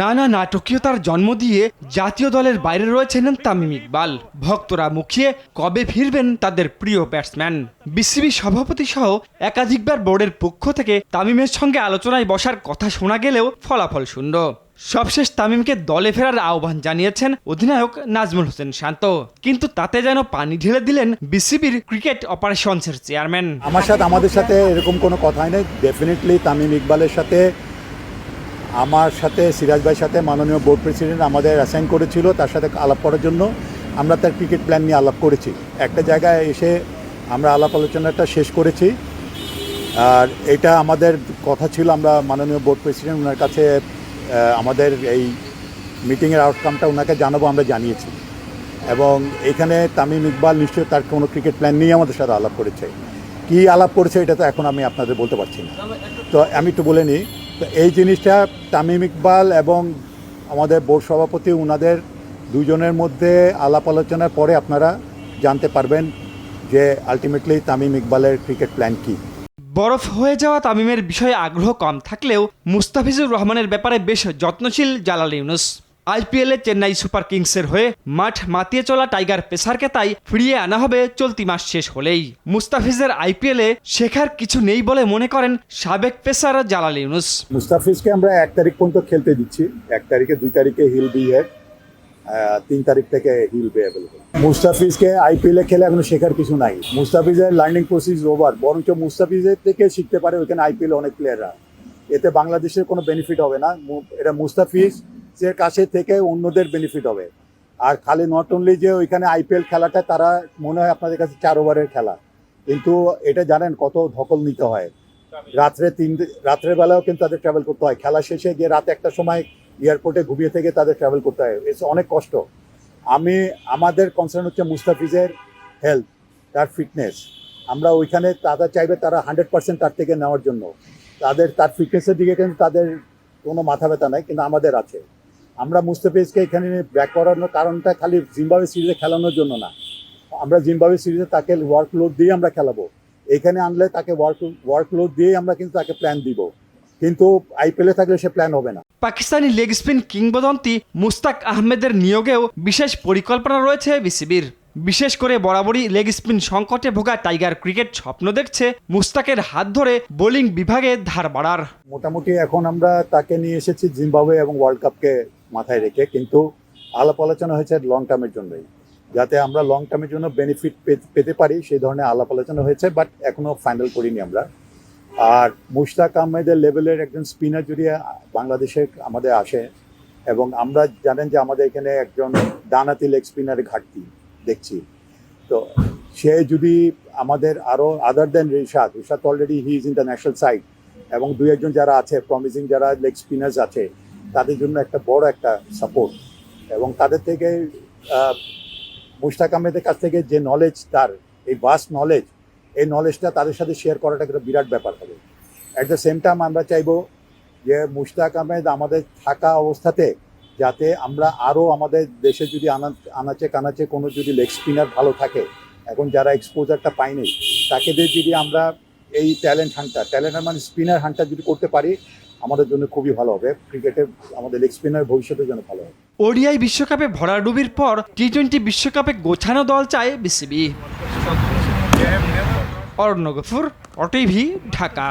নানা নাটকীয়তার জন্ম দিয়ে জাতীয় দলের বাইরে রয়েছেন তামিম ইকবাল। ভক্তরা মুখিয়ে কবে ফিরবেন তাদের প্রিয় ব্যাটসম্যান। বিসিবি সভাপতি সহ একাধিকবার বোর্ডের পক্ষ থেকে তামিমের সঙ্গে আলোচনায় বসার কথা শোনা গেলেও ফলাফল শূন্য। সবশেষ তামিমকে দলে ফেরার আহ্বান জানিয়েছেন অধিনায়ক নাজমুল হোসেন শান্ত, কিন্তু তাতে যেন পানি ঢেলে দিলেন বিসিবির ক্রিকেট অপারেশনসের চেয়ারম্যান। আমাদের সাথে এরকম কোনো কথাই নেই। ডেফিনেটলি তামিম ইকবালের সাথে আমার সাথে সিরাজ ভাইয়ের সাথে মাননীয় বোর্ড প্রেসিডেন্ট আমাদের অ্যাসাইন করেছিল তার সাথে আলাপ করার জন্য। আমরা তার ক্রিকেট প্ল্যান নিয়ে আলাপ করেছি। একটা জায়গায় এসে আমরা আলাপ আলোচনাটা শেষ করেছি। আর এটা আমাদের কথা ছিল, আমরা মাননীয় বোর্ড প্রেসিডেন্ট ওনার কাছে আমাদের এই মিটিংয়ের আউটকামটা ওনাকে জানাবো, আমরা জানিয়েছি। এবং এখানে তামিম ইকবাল নিশ্চয়ই তার কোনো ক্রিকেট প্ল্যান নিয়ে আমাদের সাথে আলাপ করেছে। কী আলাপ করেছে এটা তো এখন আমি আপনাদের বলতে পারছি না। তো আমি একটু বলে নিই, তো এই জিনিসটা তামিম ইকবাল এবং আমাদের বোর্ড সভাপতি ওনাদের দুজনের মধ্যে আলাপ আলোচনার পরে আপনারা জানতে পারবেন যে আলটিমেটলি তামিম ইকবালের ক্রিকেট প্ল্যান কী। বরফ হয়ে যাওয়া তামিমের বিষয়ে আগ্রহ কম থাকলেও মুস্তাফিজুর রহমানের ব্যাপারে বেশ যত্নশীল জালাল ইউনুস। আইপিএলে চেন্নাই সুপার কিংসের হয়ে মাঠ মাতিয়ে চলা টাইগার পেসারকে তাই ফিরিয়ে আনা হবে চলতি মাস শেষ হলেই। মুস্তাফিজের আইপিএলে শেখার কিছু নেই বলে মনে করেন সাবেক পেসার জালাল ইউনুস। মুস্তাফিজকে আমরা 1 তারিখ পর্যন্ত খেলতে দিচ্ছি। 1 তারিখে 2 তারিখে হিল বি হিয়ার, 3 তারিখ থেকে হিল বি অ্যাভেলেবল। মুস্তাফিজকে আইপিএলে খেলে এখনো শেখার কিছু নাই। মুস্তাফিজের লার্নিং প্রসেস ওভার। বরঞ্চ মুস্তাফিজের থেকে শিখতে পারে ওইখানে আইপিএলে অনেক প্লেয়াররা। এতে বাংলাদেশের কোনো বেনিফিট হবে না। এটা মুস্তাফিজের কাছে থেকে অন্যদের বেনিফিট হবে। আর খালি নট অনলি যে ওইখানে আইপিএল খেলাটা তারা মনে হয় আপনাদের কাছে 4 ওভারের খেলা, কিন্তু এটা জানেন কত ধকল নিতে হয়। রাত্রের বেলাও কিন্তু তাদের ট্রাভেল করতে হয়। খেলা শেষে গিয়ে রাতে একটা সময় এয়ারপোর্টে ঘুমিয়ে থেকে তাদের ট্রাভেল করতে হয়। অনেক কষ্ট। আমাদের কনসার্ন হচ্ছে মুস্তাফিজের হেলথ, তার ফিটনেস। আমরা ওইখানে তারা চাইবে তারা 100% তার থেকে নেওয়ার জন্য। তার ফিটনেসের দিকে কিন্তু তাদের কোনো মাথা ব্যথা নাই, কিন্তু আমাদের আছে। আমরা মুস্তাফিজকে এখানে ব্যাক করানোর কারণটা খালি জিম্বাবুয়ে সিরিজে খেলানোর জন্য না। আমরা জিম্বাবুয়ে সিরিজে তাকে ওয়ার্কলোড দিয়ে আমরা খেলাবো। এখানে আনলে তাকে ওয়ার্কলোড দিয়ে আমরা কিন্তু তাকে প্ল্যান দিব, কিন্তু আইপিএলে থাকলে সে প্ল্যান হবে না। পাকিস্তানি লেগ স্পিন কিংবদন্তি মুস্তাক আহমেদের নিয়োগেও বিশেষ পরিকল্পনা রয়েছে বিসিবির। বিশেষ করে বরাবরই লেগ স্পিন সংকটে ভোগা টাইগার ক্রিকেট স্বপ্ন দেখছে মুস্তাকের হাত ধরে বোলিং বিভাগে ধার বাড়ার। মোটামুটি এখন আমরা তাকে নিয়ে এসেছি জিম্বাবুয়ে এবং ওয়ার্ল্ড কাপকে মাথায় রেখে, কিন্তু আলাপ আলোচনা হয়েছে লং টার্মের জন্যই, যাতে আমরা লং টার্মের জন্য বেনিফিট পেতে পারি সেই ধরনের আলাপ আলোচনা হয়েছে, বাট এখনও ফাইনাল করিনি আমরা। আর মুশতাক আহমেদের লেভেলের একজন স্পিনার যদি বাংলাদেশে আমাদের আসে, এবং আমরা জানেন যে আমাদের এখানে একজন ডানহাতি লেগ স্পিনারের ঘাটতি দেখছি, তো সে যদি আমাদের আরও other then Rishad already he is international side, এবং 2-1 যারা আছে প্রমিসিং যারা লেগ স্পিনার্স আছে তাদের জন্য একটা বড় একটা সাপোর্ট। এবং তাদের থেকে মুশতাক আহমেদের কাছ থেকে যে নলেজ, তার এই ভাস্ট নলেজ, এই নলেজটা তাদের সাথে শেয়ার করাটা একটা বিরাট ব্যাপার হবে। অ্যাট দ্য সেম টাইম আমরা চাইবো যে মুশতাক আহমেদ আমাদের থাকা অবস্থাতে যাতে আমরা আরও আমাদের দেশে যদি আনাচে কানাচে কোনো যদি লেগ স্পিনার ভালো থাকে, এখন যারা এক্সপোজারটা পায়নি তাকে দিয়ে যদি আমরা এই ট্যালেন্ট মানে স্পিনার হান্টার যদি করতে পারি আমাদের জন্য খুবই ভালো হবে। ক্রিকেটে আমাদের লেগ স্পিনার ভবিষ্যতের জন্য ভালো হবে। ওডিআই বিশ্বকাপে ভরাডুবির পর টি-20 বিশ্বকাপে গোছানো দল চায় বিসিবি। অরণ্য গফুর, OTV, ঢাকা।